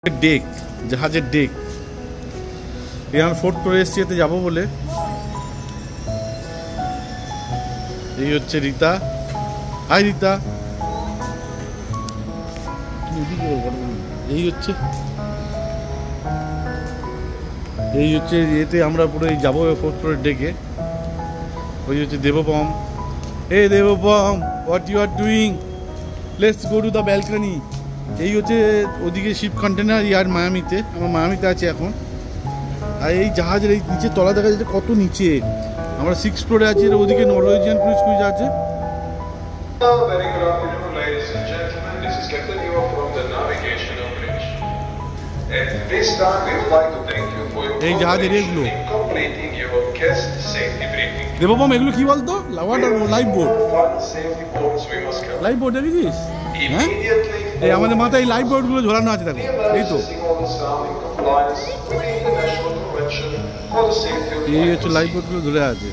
Day, জাহাজের day. এখানে fourth ফ্লোরে এসছি, এতে যাবো বলে। এই হচ্ছে রীতা। হাই রীতা। এই হচ্ছে এতে আমরা পুরো যাবো ফোর্থ ফ্লোরের ডেকে। ওই হচ্ছে দেবপম। এই Debopam, what you are doing? Let's go to the balcony. এই হচ্ছে ওদিকে শিপ কন্টেনার ইয়ার্ড মায়ামিতে। আমরা মায়ামিতে আছি এখন। আর এই জাহাজের এই নিচে তলা দেখা যাচ্ছে কত নিচে। আমরা 6th ফ্লোরে আছি, ওদিকে নরওয়েজিয়ান ক্রুজ আছে। এই জাহাজের এগুলো দেবপম, এগুলো কি বলতো? Life boat. লাইফ বোট দেখেছিস? হ্যাঁ, এই আমাদের মাথায় এই লাইফ বোট গুলো ঝোলানো আছে, দেখো। এই তো এই হচ্ছে লাইফ বোট গুলো ঝুলে আছে।